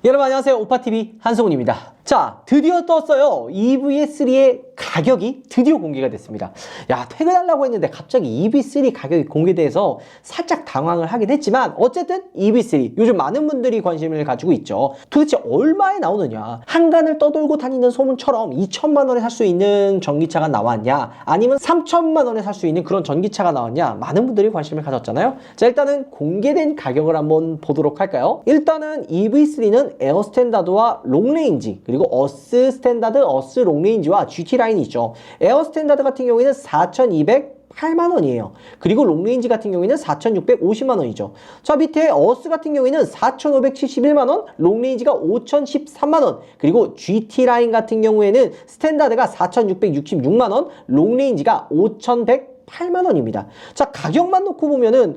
여러분 안녕하세요. 오빠TV 한성훈입니다. 자, 드디어 떴어요. EV3의 가격이 드디어 공개가 됐습니다. 야, 퇴근하려고 했는데 갑자기 EV3 가격이 공개돼서 살짝 당황을 하긴 했지만 어쨌든 EV3 요즘 많은 분들이 관심을 가지고 있죠. 도대체 얼마에 나오느냐? 한간을 떠돌고 다니는 소문처럼 2천만 원에 살 수 있는 전기차가 나왔냐? 아니면 3천만 원에 살 수 있는 그런 전기차가 나왔냐? 많은 분들이 관심을 가졌잖아요. 자, 일단은 공개된 가격을 한번 보도록 할까요? 일단은 EV3는 에어 스탠다드와 롱레인지, 그리고 어스 스탠다드, 어스 롱레인지와 GT 라인이 있죠. 에어 스탠다드 같은 경우에는 4,208만 원이에요. 그리고 롱레인지 같은 경우에는 4,650만 원이죠. 자, 밑에 어스 같은 경우에는 4,571만 원, 롱레인지가 5,013만 원, 그리고 GT 라인 같은 경우에는 스탠다드가 4,666만 원, 롱레인지가 5,108만 원입니다. 자, 가격만 놓고 보면은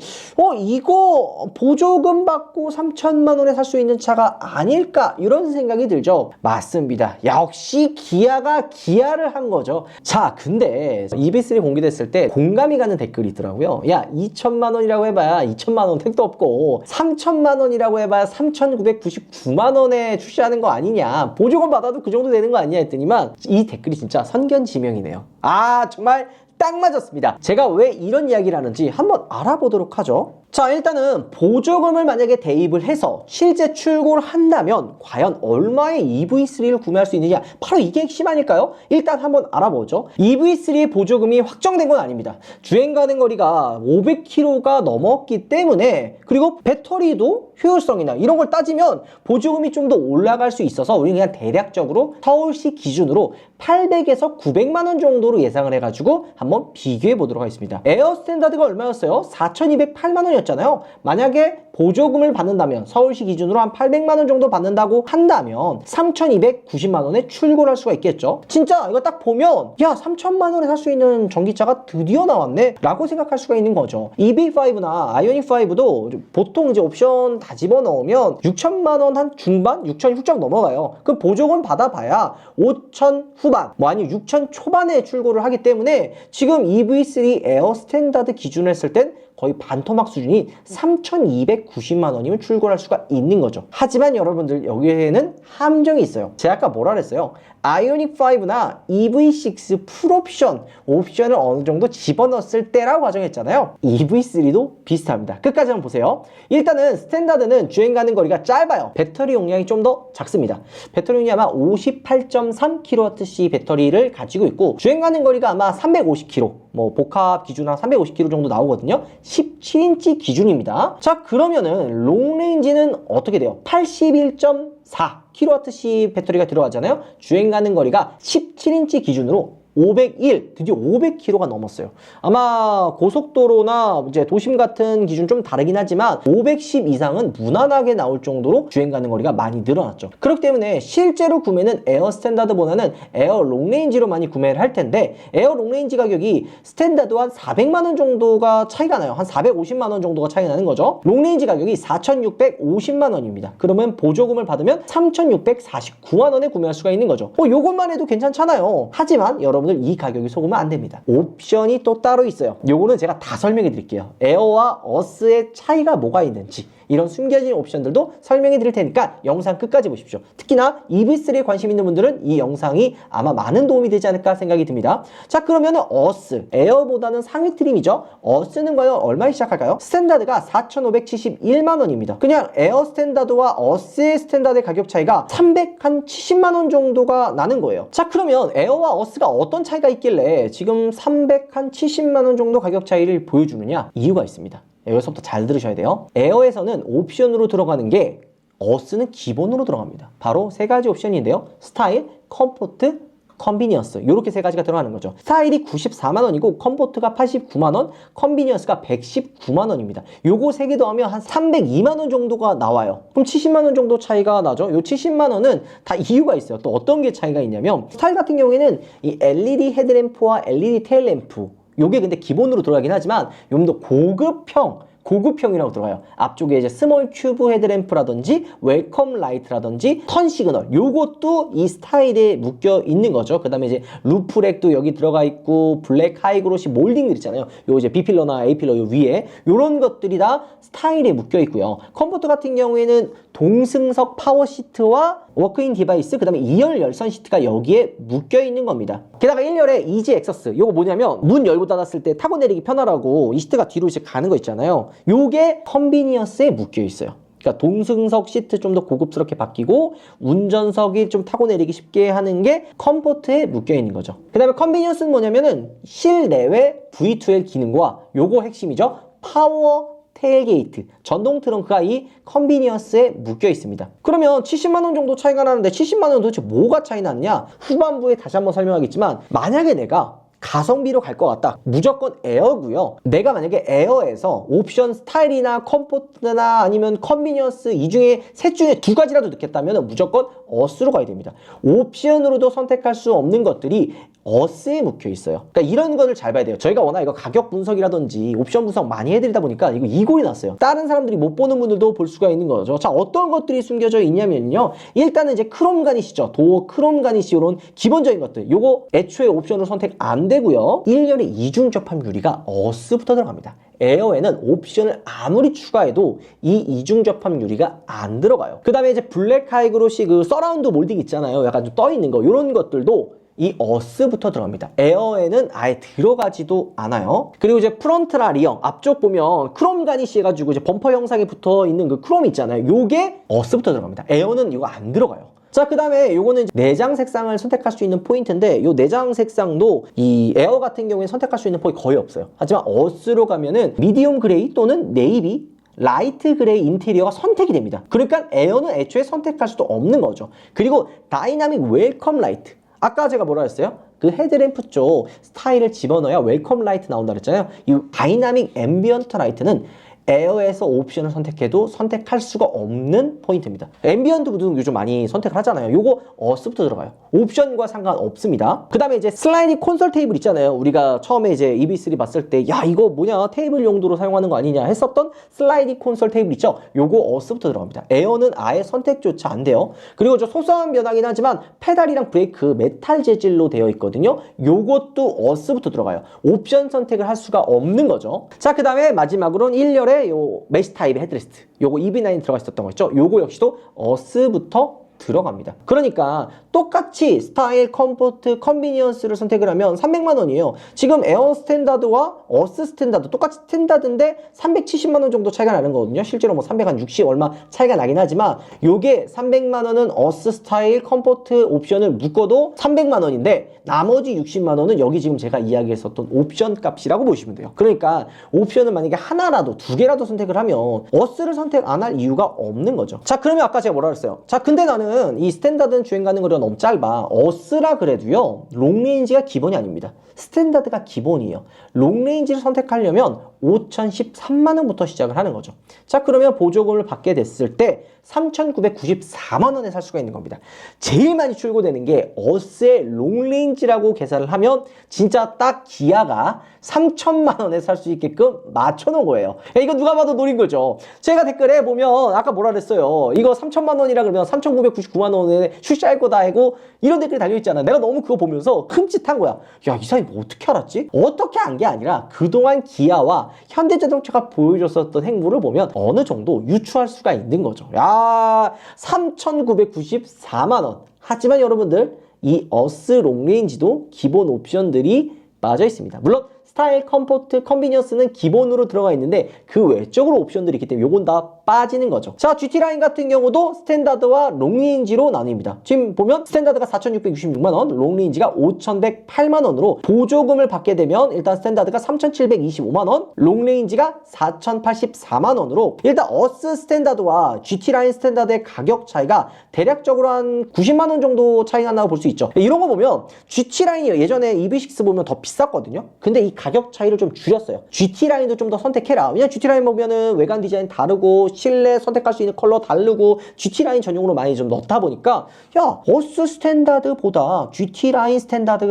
이거 보조금 받고 3천만 원에 살 수 있는 차가 아닐까 이런 생각이 들죠. 맞습니다. 역시 기아가 기아를 한 거죠. 자, 근데 EV3 공개됐을 때 공감이 가는 댓글이 있더라고요. 야, 2천만 원이라고 해봐야 2천만 원 택도 없고 3천만 원이라고 해봐야 3,999만 원에 출시하는 거 아니냐, 보조금 받아도 그 정도 되는 거 아니냐 했더니만 이 댓글이 진짜 선견지명이네요. 아, 정말 딱 맞았습니다. 제가 왜 이런 이야기를 하는지 한번 알아보도록 하죠. 자, 일단은 보조금을 만약에 대입을 해서 실제 출고를 한다면 과연 얼마의 EV3를 구매할 수 있느냐, 바로 이게 핵심 아닐까요? 일단 한번 알아보죠. EV3의 보조금이 확정된 건 아닙니다. 주행 가는 거리가 500km가 넘었기 때문에, 그리고 배터리도 효율성이나 이런 걸 따지면 보조금이 좀 더 올라갈 수 있어서 우리 그냥 대략적으로 서울시 기준으로 800에서 900만 원 정도로 예상을 해가지고 한번 비교해 보도록 하겠습니다. 에어 스탠다드가 얼마였어요? 4,208만 원이었잖아요. 만약에 보조금을 받는다면 서울시 기준으로 한 800만 원 정도 받는다고 한다면 3,290만 원에 출고를 할 수가 있겠죠. 진짜 이거 딱 보면 야, 3천만 원에 살 수 있는 전기차가 드디어 나왔네 라고 생각할 수가 있는 거죠. EV5나 아이오닉5도 보통 이제 옵션 다 집어넣으면 6천만 원 한 중반? 6천 훌쩍 넘어가요. 그 보조금 받아봐야 5천 후반, 뭐 아니면 6천 초반에 출고를 하기 때문에 지금 EV3 에어 스탠다드 기준으로 했을 땐 거의 반토막 수준인 3,290만 원이면 출고할 수가 있는 거죠. 하지만 여러분들, 여기에는 함정이 있어요. 제가 아까 뭐라 그랬어요? 아이오닉5나 EV6 풀옵션, 옵션을 어느 정도 집어넣었을 때라고 가정했잖아요. EV3도 비슷합니다. 끝까지 한번 보세요. 일단은 스탠다드는 주행 가는 거리가 짧아요. 배터리 용량이 좀 더 작습니다. 배터리 용량이 아마 58.3kWh 배터리를 가지고 있고, 주행 가는 거리가 아마 350km, 뭐 복합 기준 한 350km 정도 나오거든요. 17인치 기준입니다. 자, 그러면은 롱레인지는 어떻게 돼요? 81.4kWh 배터리가 들어가잖아요. 주행 가는 거리가 17인치 기준으로 501, 드디어 500km가 넘었어요. 아마 고속도로나 이제 도심 같은 기준 좀 다르긴 하지만 510 이상은 무난하게 나올 정도로 주행 가는 거리가 많이 늘어났죠. 그렇기 때문에 실제로 구매는 에어 스탠다드보다는 에어 롱레인지로 많이 구매를 할 텐데, 에어 롱레인지 가격이 스탠다드 한 400만 원 정도가 차이가 나요. 한 450만 원 정도가 차이가 나는 거죠. 롱레인지 가격이 4,650만 원입니다. 그러면 보조금을 받으면 3,649만 원에 구매할 수가 있는 거죠. 요것만 해도 괜찮잖아요. 하지만 여러분, 이 가격이 속으면 안 됩니다. 옵션이 또 따로 있어요. 요거는 제가 다 설명해 드릴게요. 에어와 어스의 차이가 뭐가 있는지, 이런 숨겨진 옵션들도 설명해 드릴 테니까 영상 끝까지 보십시오. 특히나 EV3에 관심 있는 분들은 이 영상이 아마 많은 도움이 되지 않을까 생각이 듭니다. 자, 그러면은 어스, 에어보다는 상위 트림이죠. 어스는 과연 얼마에 시작할까요? 스탠다드가 4,571만 원입니다. 그냥 에어 스탠다드와 어스의 스탠다드의 가격 차이가 370만 원 정도가 나는 거예요. 자, 그러면 에어와 어스가 어떤 차이가 있길래 지금 370만 원 정도 가격 차이를 보여주느냐? 이유가 있습니다. 여기서부터 잘 들으셔야 돼요. 에어에서는 옵션으로 들어가는 게 어스는 기본으로 들어갑니다. 바로 세 가지 옵션인데요. 스타일, 컴포트, 컨비니언스, 이렇게 세 가지가 들어가는 거죠. 스타일이 94만 원이고 컴포트가 89만 원, 컨비니언스가 119만 원입니다. 요거 세 개 더하면 한 302만 원 정도가 나와요. 그럼 70만 원 정도 차이가 나죠. 요 70만 원은 다 이유가 있어요. 또 어떤 게 차이가 있냐면, 스타일 같은 경우에는 이 LED 헤드램프와 LED 테일램프, 요게 근데 기본으로 들어가긴 하지만 좀 더 고급형 고급형이라고 들어가요. 앞쪽에 이제 스몰 큐브 헤드램프라든지 웰컴 라이트라든지 턴 시그널 요것도 이 스타일에 묶여 있는 거죠. 그 다음에 이제 루프렉도 여기 들어가 있고 블랙 하이그로시 몰딩들 있잖아요. 요 이제 B필러나 A필러 요 위에 요런 것들이 다 스타일에 묶여 있고요. 컴포트 같은 경우에는 동승석 파워 시트와 워크인 디바이스 그 다음에 2열 열선 시트가 여기에 묶여 있는 겁니다. 게다가 1열에 이지 액서스 요거 뭐냐면 문 열고 닫았을 때 타고 내리기 편하라고 이 시트가 뒤로 이제 가는 거 있잖아요. 요게 컨비니언스에 묶여 있어요. 그러니까 동승석 시트 좀 더 고급스럽게 바뀌고 운전석이 좀 타고 내리기 쉽게 하는 게 컴포트에 묶여 있는 거죠. 그 다음에 컨비니언스는 뭐냐면은 실내외 V2L 기능과 요거 핵심이죠. 파워 테일게이트, 전동 트렁크가 이 컨비니언스에 묶여 있습니다. 그러면 70만 원 정도 차이가 나는데 70만 원 도대체 뭐가 차이 나느냐? 후반부에 다시 한번 설명하겠지만 만약에 내가 가성비로 갈 것 같다. 무조건 에어고요. 내가 만약에 에어에서 옵션 스타일이나 컴포트나 아니면 컨비니언스 이 중에 셋 중에 두 가지라도 넣겠다면 무조건 어스로 가야 됩니다. 옵션으로도 선택할 수 없는 것들이 어스에 묶여 있어요. 그러니까 이런 거를 잘 봐야 돼요. 저희가 워낙 이거 가격 분석이라든지 옵션 분석 많이 해드리다 보니까 이거 이골이 났어요. 다른 사람들이 못 보는 분들도 볼 수가 있는 거죠. 자, 어떤 것들이 숨겨져 있냐면요. 일단은 이제 크롬 가니시죠. 도어 크롬 가니시 이런 기본적인 것들. 요거 애초에 옵션으로 선택 안 되고요. 1열의 이중 접합 유리가 어스부터 들어갑니다. 에어에는 옵션을 아무리 추가해도 이 이중 접합 유리가 안 들어가요. 그 다음에 이제 블랙 하이그로시 그 서라운드 몰딩 있잖아요. 약간 좀 떠 있는 거. 이런 것들도 이 어스부터 들어갑니다. 에어에는 아예 들어가지도 않아요. 그리고 이제 프론트라 리어 앞쪽 보면 크롬 가니시 해가지고 이제 범퍼 형상에 붙어 있는 그 크롬 있잖아요. 요게 어스부터 들어갑니다. 에어는 이거 안 들어가요. 자, 그 다음에 요거는 내장 색상을 선택할 수 있는 포인트인데 요 내장 색상도 이 에어 같은 경우에 선택할 수 있는 폭이 거의 없어요. 하지만 어스로 가면은 미디움 그레이 또는 네이비 라이트 그레이 인테리어가 선택이 됩니다. 그러니까 에어는 애초에 선택할 수도 없는 거죠. 그리고 다이나믹 웰컴 라이트 아까 제가 뭐라 했어요? 그 헤드램프 쪽 스타일을 집어넣어야 웰컴 라이트 나온다 그랬잖아요. 이 다이나믹 앰비언트 라이트는 에어에서 옵션을 선택해도 선택할 수가 없는 포인트입니다. 앰비언트 부등 요즘 많이 선택을 하잖아요. 요거 어스부터 들어가요. 옵션과 상관없습니다. 그 다음에 이제 슬라이딩 콘솔 테이블 있잖아요. 우리가 처음에 이제 EV3 봤을 때 야 이거 뭐냐 테이블 용도로 사용하는 거 아니냐 했었던 슬라이딩 콘솔 테이블 있죠. 요거 어스부터 들어갑니다. 에어는 아예 선택조차 안 돼요. 그리고 저 소소한 변화긴 하지만 페달이랑 브레이크 메탈 재질로 되어 있거든요. 요것도 어스부터 들어가요. 옵션 선택을 할 수가 없는 거죠. 자, 그 다음에 마지막으로는 1열에 요 메시 타입의 헤드레스트 요거 EV9 들어가 있었던 거 있죠. 요거 역시도 어스부터 들어갑니다. 그러니까 똑같이 스타일, 컴포트, 컨비니언스를 선택을 하면 300만 원이에요. 지금 에어 스탠다드와 어스 스탠다드 똑같이 스탠다드인데 370만 원 정도 차이가 나는 거거든요. 실제로 뭐 360 얼마 차이가 나긴 하지만 요게 300만 원은 어스 스타일, 컴포트 옵션을 묶어도 300만 원인데 나머지 60만 원은 여기 지금 제가 이야기했었던 옵션 값이라고 보시면 돼요. 그러니까 옵션을 만약에 하나라도 두 개라도 선택을 하면 어스를 선택 안 할 이유가 없는 거죠. 자, 그러면 아까 제가 뭐라 그랬어요? 자, 근데 나는 이 스탠다드는 주행 가는 거리가 너무 짧아. 어스라 그래도요 롱레인지가 기본이 아닙니다. 스탠다드가 기본이에요. 롱레인지를 선택하려면 5,013만 원부터 시작을 하는 거죠. 자, 그러면 보조금을 받게 됐을 때 3,994만 원에 살 수가 있는 겁니다. 제일 많이 출고되는 게 어스의 롱레인지라고 계산을 하면 진짜 딱 기아가 3천만 원에 살 수 있게끔 맞춰놓은 거예요. 이거 누가 봐도 노린 거죠. 제가 댓글에 보면 아까 뭐라 그랬어요. 이거 3천만 원이라 그러면 3,999만 원에 출시할 거다 하고 이런 댓글이 달려있잖아. 내가 너무 그거 보면서 흠칫한 거야. 야, 이 사람이 뭐 어떻게 알았지? 어떻게 안 게 아니라 그동안 기아와 현대자동차가 보여줬었던 행보를 보면 어느 정도 유추할 수가 있는 거죠. 야, 3,994만 원. 하지만 여러분들 이 어스 롱레인지도 기본 옵션들이 빠져 있습니다. 물론 스타일, 컴포트, 컨비니언스는 기본으로 들어가 있는데 그 외적으로 옵션들이 있기 때문에 요건 다 빠지는 거죠. 자, GT라인 같은 경우도 스탠다드와 롱레인지로 나뉩니다. 지금 보면 스탠다드가 4,666만 원, 롱레인지가 5,108만 원으로 보조금을 받게 되면 일단 스탠다드가 3,725만 원, 롱레인지가 4,084만 원으로 일단 어스 스탠다드와 GT라인 스탠다드의 가격 차이가 대략적으로 한 90만 원 정도 차이가 나고 볼 수 있죠. 이런 거 보면 GT라인이 예전에 EV6 보면 더 비쌌거든요. 근데 이 가격 차이를 좀 줄였어요. GT라인도 좀 더 선택해라. 왜냐면 GT라인 보면은 외관 디자인 다르고 실내 선택할 수 있는 컬러 다르고 GT 라인 전용으로 많이 좀 넣다 보니까 야, 어스 스탠다드보다 GT 라인 스탠다드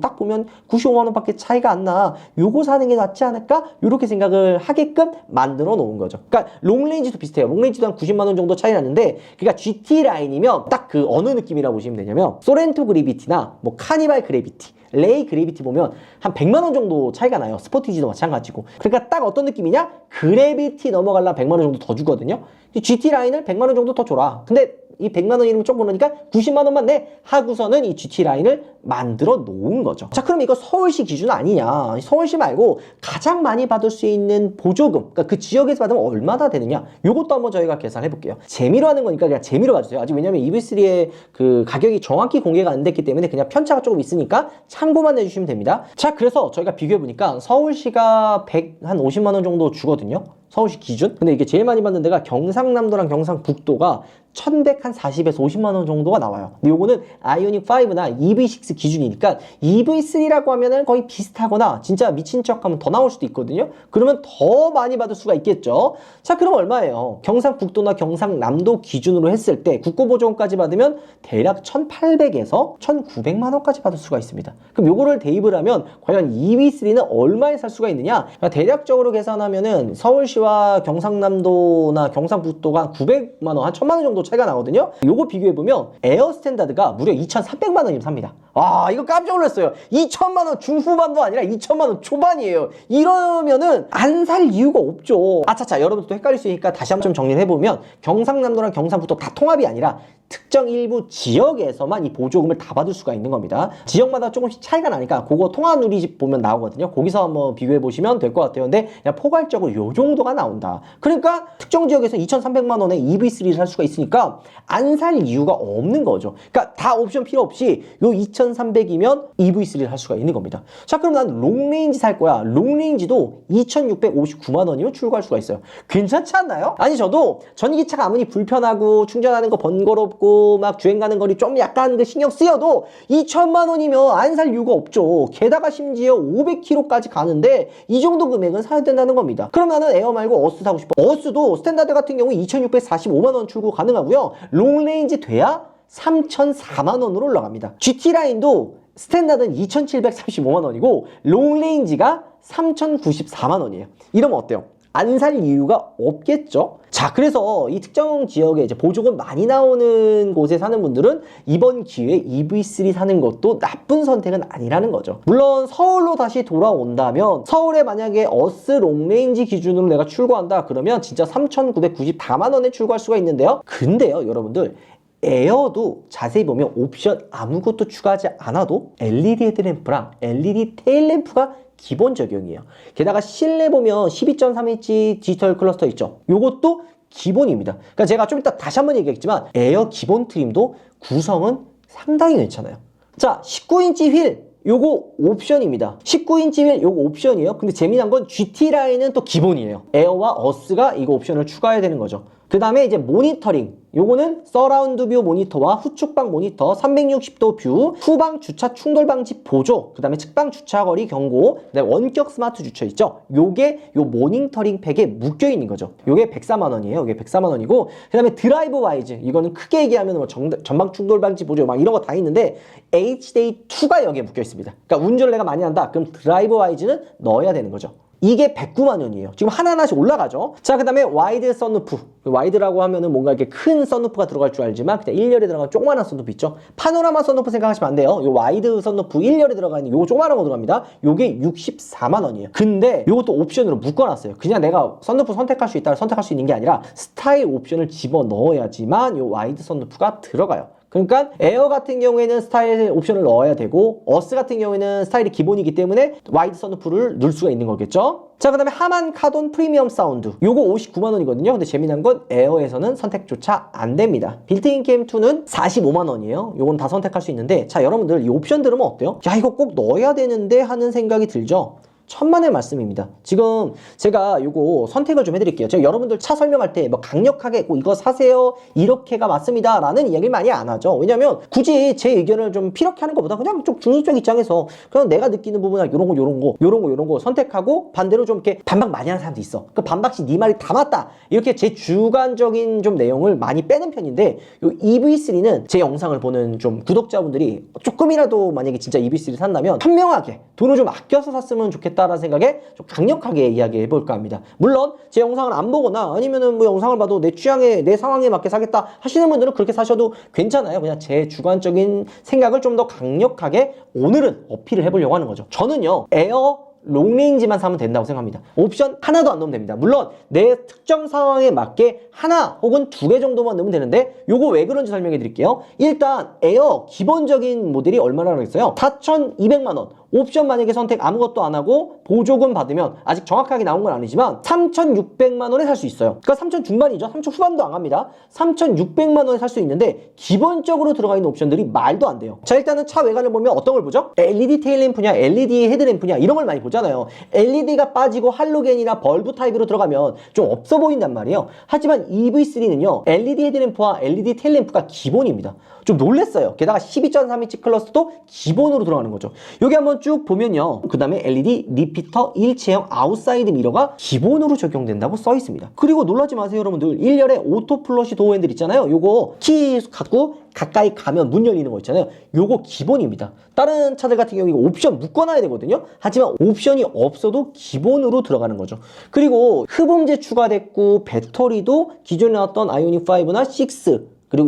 딱 보면 95만 원밖에 차이가 안 나. 요거 사는 게 낫지 않을까? 이렇게 생각을 하게끔 만들어 놓은 거죠. 그러니까 롱레인지도 비슷해요. 롱레인지도 한 90만 원 정도 차이 나는데, 그러니까 GT 라인이면 딱 그 어느 느낌이라고 보시면 되냐면 소렌토 그래비티나 뭐 카니발 그래비티, 레이 그래비티 보면 한 100만 원 정도 차이가 나요. 스포티지도 마찬가지고. 그러니까 딱 어떤 느낌이냐? 그래비티 넘어가려면 100만 원 정도 더 주거든요. GT 라인을 100만 원 정도 더 줘라. 근데 이 100만 원이면 조금 그러니까 90만 원만 내 하고서는 이 GT 라인을 만들어 놓은 거죠. 자, 그럼 이거 서울시 기준 아니냐? 서울시 말고 가장 많이 받을 수 있는 보조금, 그러니까 그 지역에서 받으면 얼마나 되느냐? 요것도 한번 저희가 계산해 볼게요. 재미로 하는 거니까 그냥 재미로 가주세요. 아직 왜냐면 EV3의 그 가격이 정확히 공개가 안 됐기 때문에 그냥 편차가 조금 있으니까 참고만 해주시면 됩니다. 자, 그래서 저희가 비교해 보니까 서울시가 한 50만 원 정도 주거든요. 서울시 기준. 근데 이게 제일 많이 받는 데가 경상남도랑 경상북도가 1140에서 50만 원 정도가 나와요. 근데 요거는 아이오닉 5나 EV6 기준이니까 EV3라고 하면은 거의 비슷하거나 진짜 미친 척 하면 더 나올 수도 있거든요. 그러면 더 많이 받을 수가 있겠죠. 자, 그럼 얼마예요? 경상북도나 경상남도 기준으로 했을 때 국고보조금까지 받으면 대략 1,800에서 1,900만 원까지 받을 수가 있습니다. 그럼 요거를 대입을 하면 과연 EV3는 얼마에 살 수가 있느냐? 그러니까 대략적으로 계산하면은 서울시와 경상남도나 경상북도가 한 900만 원, 한 1,000만 원 정도 차이가 나거든요. 요거 비교해보면 에어 스탠다드가 무려 2,300만 원이면 삽니다. 아, 이거 깜짝 놀랐어요. 2천만 원 중후반도 아니라 2천만 원 초반이에요. 이러면은 안 살 이유가 없죠. 아차차, 여러분들 또 헷갈릴 수 있으니까 다시 한번 좀 정리를 해보면 경상남도랑 경상북도 다 통합이 아니라 특정 일부 지역에서만 이 보조금을 다 받을 수가 있는 겁니다. 지역마다 조금씩 차이가 나니까 그거 통화 누리집 보면 나오거든요. 거기서 한번 비교해 보시면 될 것 같아요. 근데 그냥 포괄적으로 요 정도가 나온다. 그러니까 특정 지역에서 2,300만 원에 EV3를 살 수가 있으니까 안 살 이유가 없는 거죠. 그러니까 다 옵션 필요 없이 요 2,300이면 EV3를 할 수가 있는 겁니다. 자, 그럼 난 롱레인지 살 거야. 롱레인지도 2,659만 원이면 출고할 수가 있어요. 괜찮지 않나요? 아니, 저도 전기차가 아무리 불편하고 충전하는 거 번거롭고 막 주행 가는 거리 좀 약간 그 신경 쓰여도 2천만 원이면 안 살 이유가 없죠. 게다가 심지어 500km까지 가는데 이 정도 금액은 사야 된다는 겁니다. 그럼 나는 에어 말고 어스 사고 싶어. 어스도 스탠다드 같은 경우 2,645만 원 출고 가능하고요. 롱레인지 돼야 3,004만 원으로 올라갑니다. GT라인도 스탠다드는 2,735만 원이고 롱레인지가 3,094만 원이에요. 이러면 어때요? 안 살 이유가 없겠죠? 자, 그래서 이 특정 지역에 이제 보조금 많이 나오는 곳에 사는 분들은 이번 기회에 EV3 사는 것도 나쁜 선택은 아니라는 거죠. 물론 서울로 다시 돌아온다면 서울에 만약에 어스 롱레인지 기준으로 내가 출고한다 그러면 진짜 3,994만 원에 출고할 수가 있는데요. 근데요, 여러분들, 에어도 자세히 보면 옵션 아무것도 추가하지 않아도 LED 헤드램프랑 LED 테일램프가 기본 적용이에요. 게다가 실내 보면 12.3인치 디지털 클러스터 있죠. 요것도 기본입니다. 그러니까 제가 좀 이따 다시 한번 얘기했지만 에어 기본 트림도 구성은 상당히 괜찮아요. 자, 19인치 휠 요거 옵션입니다. 19인치 휠 요거 옵션이에요. 근데 재미난 건 GT 라인은 또 기본이에요. 에어와 어스가 이거 옵션을 추가해야 되는 거죠. 그 다음에 이제 모니터링, 요거는 서라운드 뷰 모니터와 후측방 모니터, 360도 뷰, 후방 주차 충돌 방지 보조, 그 다음에 측방 주차 거리 경고, 그 다음에 원격 스마트 주차 있죠. 요게 요 모니터링 팩에 묶여 있는 거죠. 요게 104만 원이에요. 요게 104만 원이고, 그 다음에 드라이브 와이즈, 이거는 크게 얘기하면 뭐 전방 충돌 방지 보조 막 이런 거 다 있는데 HD2가 여기에 묶여 있습니다. 그러니까 운전을 내가 많이 한다. 그럼 드라이브 와이즈는 넣어야 되는 거죠. 이게 109만 원이에요. 지금 하나하나씩 올라가죠. 자, 그 다음에 와이드 썬루프. 와이드라고 하면은 뭔가 이렇게 큰 썬루프가 들어갈 줄 알지만 그냥 1열에 들어간 조그만한 썬루프 있죠. 파노라마 썬루프 생각하시면 안 돼요. 요 와이드 썬루프 1열에 들어가 있는 요거 조그만한 거 들어갑니다. 요게 64만 원이에요. 근데 요것도 옵션으로 묶어놨어요. 그냥 내가 썬루프 선택할 수 있다 선택할 수 있는 게 아니라 스타일 옵션을 집어 넣어야지만 요 와이드 썬루프가 들어가요. 그러니까 에어 같은 경우에는 스타일 옵션을 넣어야 되고 어스 같은 경우에는 스타일이 기본이기 때문에 와이드 선루프를 넣을 수가 있는 거겠죠. 자, 그 다음에 하만 카돈 프리미엄 사운드 요거 59만 원이거든요. 근데 재미난 건 에어에서는 선택조차 안 됩니다. 빌트인 캠2는 45만 원이에요. 요건 다 선택할 수 있는데 자, 여러분들 이 옵션 들으면 어때요? 야, 이거 꼭 넣어야 되는데 하는 생각이 들죠. 천만의 말씀입니다. 지금 제가 요거 선택을 좀 해드릴게요. 제가 여러분들 차 설명할 때 뭐 강력하게 이거 사세요 이렇게가 맞습니다 라는 이야기를 많이 안 하죠. 왜냐면 굳이 제 의견을 좀 피력해 하는 것보다 그냥 좀 중립적 입장에서 그냥 내가 느끼는 부분은 요런 거 선택하고 반대로 좀 이렇게 반박 많이 하는 사람도 있어. 그 반박시 네 말이 다 맞다 이렇게 제 주관적인 좀 내용을 많이 빼는 편인데, 요 EV3는 제 영상을 보는 좀 구독자분들이 조금이라도 만약에 진짜 EV3 산다면 현명하게 돈을 좀 아껴서 샀으면 좋겠다라는 생각에 좀 강력하게 이야기해 볼까 합니다. 물론 제 영상을 안 보거나 아니면은 뭐 영상을 봐도 내 취향에 내 상황에 맞게 사겠다 하시는 분들은 그렇게 사셔도 괜찮아요. 그냥 제 주관적인 생각을 좀 더 강력하게 오늘은 어필을 해보려고 하는 거죠. 저는요 에어 롱레인지만 사면 된다고 생각합니다. 옵션 하나도 안 넣으면 됩니다. 물론 내 특정 상황에 맞게 하나 혹은 2개 정도만 넣으면 되는데, 요거 왜 그런지 설명해 드릴게요. 일단 에어 기본적인 모델이 얼마나 하겠어요? 4,200만 원. 옵션 만약에 선택 아무것도 안 하고 보조금 받으면, 아직 정확하게 나온 건 아니지만 3,600만 원에 살 수 있어요. 그러니까 3,000 중반이죠. 3,000 후반도 안 갑니다. 3,600만 원에 살 수 있는데 기본적으로 들어가 있는 옵션들이 말도 안 돼요. 자, 일단은 차 외관을 보면 어떤 걸 보죠? LED 테일램프냐 LED 헤드램프냐 이런 걸 많이 보잖아요. LED가 빠지고 할로겐이나 벌브 타입으로 들어가면 좀 없어 보인단 말이에요. 하지만 EV3는요 LED 헤드램프와 LED 테일램프가 기본입니다. 좀 놀랬어요. 게다가 12.3인치 클러스도 기본으로 들어가는 거죠. 여기 한번 쭉 보면요, 그 다음에 LED 리피터 일체형 아웃사이드 미러가 기본으로 적용된다고 써 있습니다. 그리고 놀라지 마세요 여러분들, 1열에 오토 플러시 도어 핸들 있잖아요. 요거 키 갖고 가까이 가면 문 열리는 거 있잖아요. 요거 기본입니다. 다른 차들 같은 경우 이거 옵션 묶어놔야 되거든요. 하지만 옵션이 없어도 기본으로 들어가는 거죠. 그리고 흡음재 추가됐고, 배터리도 기존에 나왔던 아이오닉 5나 6 그리고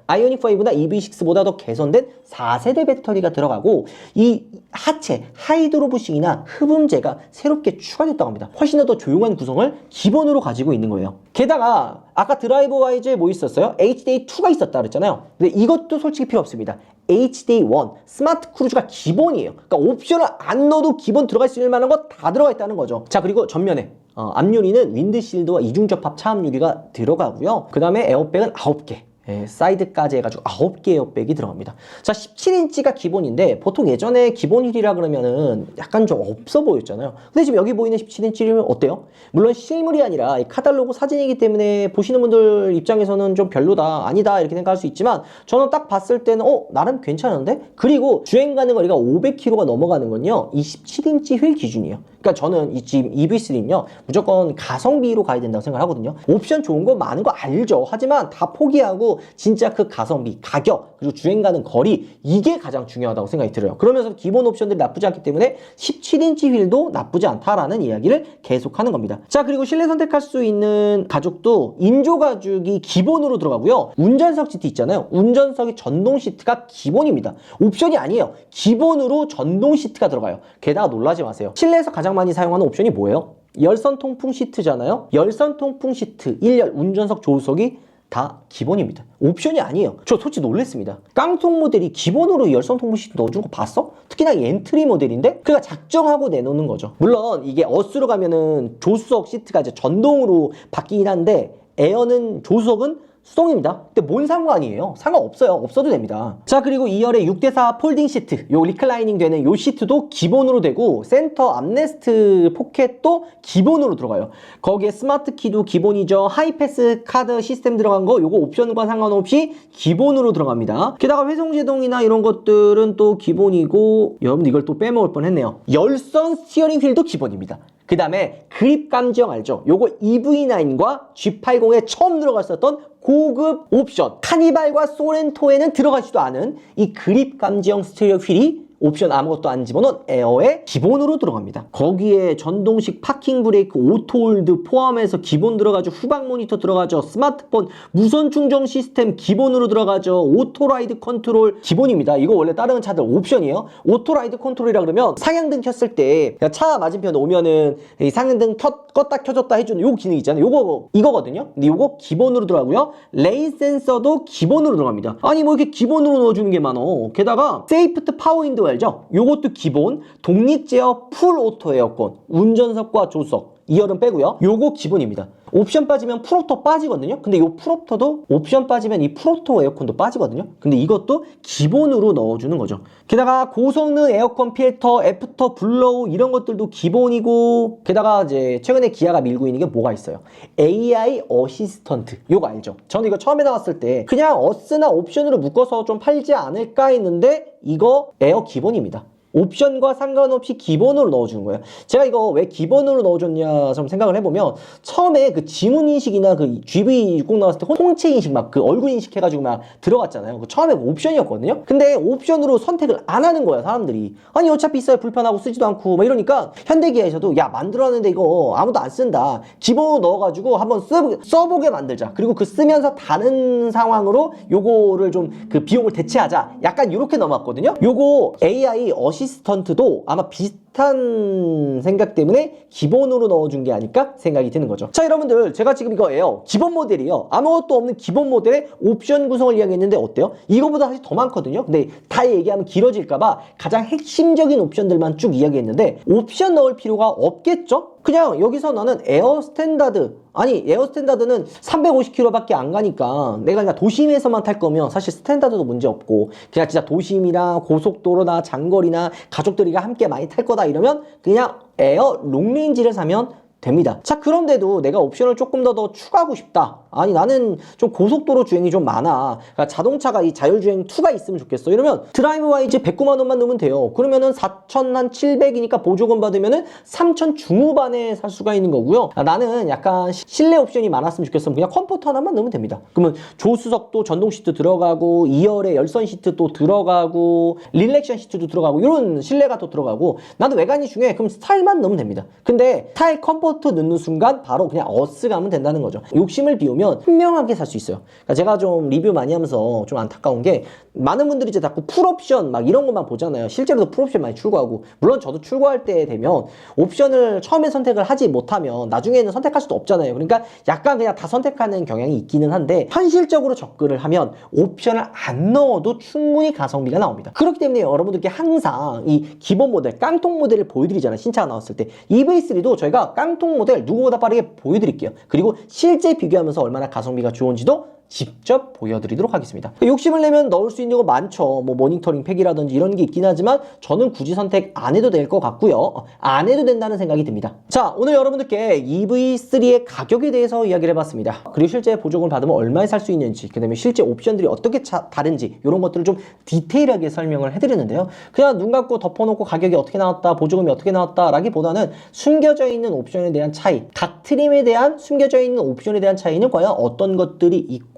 아이오닉 5나 EV6보다 더 개선된 4세대 배터리가 들어가고, 이 하체 하이드로 부싱이나 흡음재가 새롭게 추가됐다고 합니다. 훨씬 더 조용한 구성을 기본으로 가지고 있는 거예요. 게다가 아까 드라이버 와이즈에 뭐 있었어요? HDA2가 있었다 그랬잖아요. 근데 이것도 솔직히 필요 없습니다. HDA1 스마트 크루즈가 기본이에요. 그러니까 옵션을 안 넣어도 기본 들어갈 수 있을 만한 거 다 들어가 있다는 거죠. 자, 그리고 전면에 앞유리는 윈드실드와 이중접합 차암 유리가 들어가고요. 그 다음에 에어백은 9개. 사이드까지 해가지고 9개 에어백이 들어갑니다. 자, 17인치가 기본인데 보통 예전에 기본 휠이라 그러면은 약간 좀 없어 보였잖아요. 근데 지금 여기 보이는 17인치면 어때요? 물론 실물이 아니라 이 카탈로그 사진이기 때문에 보시는 분들 입장에서는 좀 별로다, 아니다 이렇게 생각할 수 있지만, 저는 딱 봤을 때는 나름 괜찮은데? 그리고 주행 가는 거리가 500km가 넘어가는 건요 이 17인치 휠 기준이에요. 그러니까 저는 지금 EV3는요 무조건 가성비로 가야 된다고 생각하거든요. 옵션 좋은 거 많은 거 알죠. 하지만 다 포기하고 진짜 그 가성비, 가격, 그리고 주행 가는 거리, 이게 가장 중요하다고 생각이 들어요. 그러면서 기본 옵션들이 나쁘지 않기 때문에 17인치 휠도 나쁘지 않다라는 이야기를 계속하는 겁니다. 자, 그리고 실내 선택할 수 있는 가죽도 인조 가죽이 기본으로 들어가고요. 운전석 시트 있잖아요. 운전석이 전동 시트가 기본입니다. 옵션이 아니에요. 기본으로 전동 시트가 들어가요. 게다가 놀라지 마세요. 실내에서 가장 많이 사용하는 옵션이 뭐예요? 열선 통풍 시트잖아요. 열선 통풍 시트, 1열 운전석 조수석이 다 기본입니다. 옵션이 아니에요. 저 솔직히 놀랬습니다. 깡통 모델이 기본으로 열선 통풍 시트 넣어준 거 봤어? 특히나 이 엔트리 모델인데 그가 작정하고 내놓는 거죠. 물론 이게 어스로 가면은 조수석 시트가 이제 전동으로 바뀌긴 한데, 에어는 조수석은 수동입니다. 근데 뭔 상관이에요? 상관없어요. 없어도 됩니다. 자, 그리고 2열에 6대4 폴딩 시트, 요 리클라이닝 되는 요 시트도 기본으로 되고, 센터 암레스트 포켓도 기본으로 들어가요. 거기에 스마트 키도 기본이죠. 하이패스 카드 시스템 들어간 거 요거 옵션과 상관없이 기본으로 들어갑니다. 게다가 회송 제동이나 이런 것들은 또 기본이고, 여러분 이걸 또 빼먹을 뻔했네요. 열선 스티어링 휠도 기본입니다. 그 다음에 그립 감지형 알죠? 요거 EV9과 G80에 처음 들어갔었던 고급 옵션, 카니발과 소렌토에는 들어가지도 않은 이 그립 감지형 스티어링 휠이 옵션 아무것도 안 집어넣은 에어에 기본으로 들어갑니다. 거기에 전동식 파킹 브레이크, 오토홀드 포함해서 기본 들어가죠. 후방 모니터 들어가죠. 스마트폰 무선 충전 시스템 기본으로 들어가죠. 오토라이드 컨트롤 기본입니다. 이거 원래 다른 차들 옵션이에요. 오토라이드 컨트롤이라 그러면 상향등 켰을 때 차 맞은편 오면은 이 상향등 껐다 켜졌다 해주는 요 기능 있잖아요. 이거거든요. 근데 요거 기본으로 들어가고요. 레인 센서도 기본으로 들어갑니다. 아니 뭐 이렇게 기본으로 넣어주는 게 많어. 게다가 세이프트 파워 윈도우 알죠? 요것도 기본, 독립 제어 풀 오토 에어컨, 운전석과 조수석 2열은 빼고요. 요거 기본입니다. 옵션 빠지면 풀옵터 빠지거든요. 근데 이 풀옵터도 옵션 빠지면 이 풀옵터 에어컨도 빠지거든요. 근데 이것도 기본으로 넣어주는 거죠. 게다가 고성능 에어컨 필터, 애프터 블로우 이런 것들도 기본이고, 게다가 이제 최근에 기아가 밀고 있는 게 뭐가 있어요? AI 어시스턴트. 요거 알죠? 저는 이거 처음에 나왔을 때 그냥 어스나 옵션으로 묶어서 좀 팔지 않을까 했는데 이거 에어 기본입니다. 옵션과 상관없이 기본으로 넣어주는 거예요. 제가 이거 왜 기본으로 넣어줬냐 좀 생각을 해보면, 처음에 그 지문 인식이나 그 GV60 나왔을 때 홍채 인식 막 그 얼굴 인식해가지고 막 들어갔잖아요. 그 처음에 옵션이었거든요. 근데 옵션으로 선택을 안 하는 거야, 사람들이. 아니 어차피 있어야 불편하고 쓰지도 않고 막 이러니까, 현대기아에서도 야 만들었는데 이거 아무도 안 쓴다, 기본으로 넣어가지고 한번 써보게 만들자. 그리고 그 쓰면서 다른 상황으로 요거를 좀 그 비용을 대체하자, 약간 이렇게 넘어왔거든요. 요거 AI 어시스턴트도 아마 비슷한 생각 때문에 기본으로 넣어준 게 아닐까 생각이 드는 거죠. 자, 여러분들, 제가 지금 이거 에어 기본 모델이요, 아무것도 없는 기본 모델의 옵션 구성을 이야기했는데 어때요? 이거보다 사실 더 많거든요. 근데 다 얘기하면 길어질까봐 가장 핵심적인 옵션들만 쭉 이야기했는데, 옵션 넣을 필요가 없겠죠? 그냥 여기서 나는 에어 스탠다드, 아니 에어 스탠다드는 350km밖에 안 가니까 내가 그냥 도심에서만 탈 거면 사실 스탠다드도 문제 없고, 그냥 진짜 도심이나 고속도로나 장거리나 가족들이랑 함께 많이 탈 거다 이러면 그냥 에어 롱레인지를 사면 됩니다. 자, 그런데도 내가 옵션을 조금 더 추가하고 싶다. 아니 나는 좀 고속도로 주행이 좀 많아, 그러니까 자동차가 이 자율주행 2가 있으면 좋겠어 이러면 드라이브와이즈 109만 원만 넣으면 돼요. 그러면은 4,700이니까 보조금 받으면은 3,000 중후반에 살 수가 있는 거고요. 나는 약간 실내 옵션이 많았으면 좋겠으면 그냥 컴포트 하나만 넣으면 됩니다. 그러면 조수석도 전동 시트 들어가고, 2열에 열선 시트 또 들어가고, 릴렉션 시트도 들어가고, 이런 실내가 또 들어가고, 나도 외관이 중요해. 그럼 스타일만 넣으면 됩니다. 근데 스타일 컴포트 넣는 순간 바로 그냥 어스 가면 된다는 거죠. 욕심을 비우면 현명하게 살 수 있어요. 그러니까 제가 좀 리뷰 많이 하면서 좀 안타까운 게, 많은 분들이 이제 자꾸 풀옵션 막 이런 것만 보잖아요. 실제로도 풀옵션 많이 출고하고, 물론 저도 출고할 때 되면 옵션을 처음에 선택을 하지 못하면 나중에는 선택할 수도 없잖아요. 그러니까 약간 그냥 다 선택하는 경향이 있기는 한데, 현실적으로 접근을 하면 옵션을 안 넣어도 충분히 가성비가 나옵니다. 그렇기 때문에 여러분들께 항상 이 기본 모델, 깡통 모델을 보여드리잖아요. 신차가 나왔을 때 EV3도 저희가 깡통 모델 누구보다 빠르게 보여드릴게요. 그리고 실제 비교하면서 얼마나 가성비가 좋은지도 직접 보여드리도록 하겠습니다. 욕심을 내면 넣을 수 있는 거 많죠. 뭐 모니터링 팩이라든지 이런 게 있긴 하지만 저는 굳이 선택 안 해도 될 것 같고요. 안 해도 된다는 생각이 듭니다. 자, 오늘 여러분들께 EV3의 가격에 대해서 이야기를 해봤습니다. 그리고 실제 보조금을 받으면 얼마에 살 수 있는지, 그 다음에 실제 옵션들이 어떻게 다른지, 이런 것들을 좀 디테일하게 설명을 해드렸는데요. 그냥 눈 감고 덮어놓고 가격이 어떻게 나왔다, 보조금이 어떻게 나왔다 라기보다는 숨겨져 있는 옵션에 대한 차이, 각 트림에 대한 숨겨져 있는 옵션에 대한 차이는 과연 어떤 것들이 있고,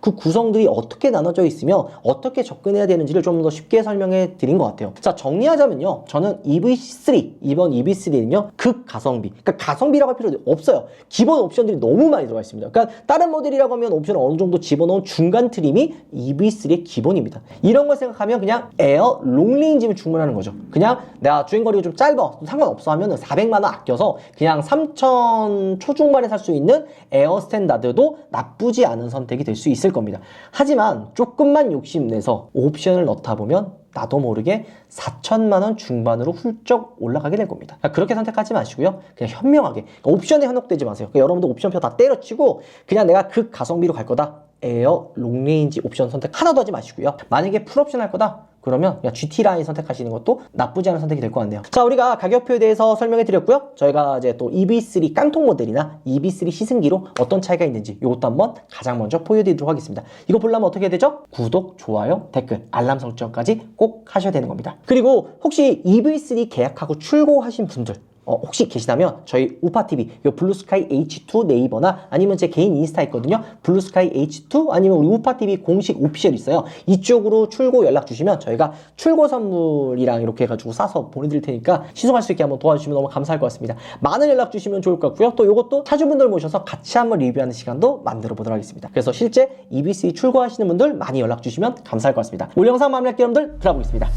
그 구성들이 어떻게 나눠져 있으며 어떻게 접근해야 되는지를 좀 더 쉽게 설명해 드린 것 같아요. 자, 정리하자면요, 저는 EV3, 이번 EV3는요 극 가성비, 그러니까 가성비라고 할 필요도 없어요. 기본 옵션들이 너무 많이 들어가 있습니다. 그러니까 다른 모델이라고 하면 옵션을 어느 정도 집어넣은 중간 트림이 EV3의 기본입니다. 이런 걸 생각하면 그냥 에어 롱레인지면 충분하는 거죠. 그냥 내가 주행거리가 좀 짧아, 상관없어 하면은 400만 원 아껴서 그냥 3,000 초중반에 살 수 있는 에어 스탠다드도 나쁘지 않은 선택이 될 수 있을 겁니다. 하지만 조금만 욕심내서 옵션을 넣다 보면 나도 모르게 4천만 원 중반으로 훌쩍 올라가게 될 겁니다. 그러니까 그렇게 선택하지 마시고요, 그냥 현명하게, 그러니까 옵션에 현혹되지 마세요. 그러니까 여러분도 옵션표 다 때려치고 그냥 내가 극 가성비로 갈 거다, 에어 롱레인지 옵션 선택 하나도 하지 마시고요. 만약에 풀옵션 할 거다 그러면 그냥 GT 라인 선택하시는 것도 나쁘지 않은 선택이 될 것 같네요. 자, 우리가 가격표에 대해서 설명해 드렸고요. 저희가 이제 또 EV3 깡통 모델이나 EV3 시승기로 어떤 차이가 있는지 이것도 한번 가장 먼저 보여드리도록 하겠습니다. 이거 보려면 어떻게 해야 되죠? 구독, 좋아요, 댓글, 알람 설정까지 꼭 하셔야 되는 겁니다. 그리고 혹시 EV3 계약하고 출고하신 분들 혹시 계시다면 저희 우파TV 요 블루스카이 H2 네이버나 아니면 제 개인 인스타 있거든요. 블루스카이 H2 아니면 우리 우파TV 공식 오피셜 있어요. 이쪽으로 출고 연락 주시면 저희가 출고 선물이랑 이렇게 해가지고 싸서 보내드릴 테니까 시승할 수 있게 한번 도와주시면 너무 감사할 것 같습니다. 많은 연락 주시면 좋을 것 같고요. 또 요것도 차주분들 모셔서 같이 한번 리뷰하는 시간도 만들어 보도록 하겠습니다. 그래서 실제 EV3 출고하시는 분들 많이 연락 주시면 감사할 것 같습니다. 오늘 영상 마무리할게요, 여러분들. 들어보겠습니다.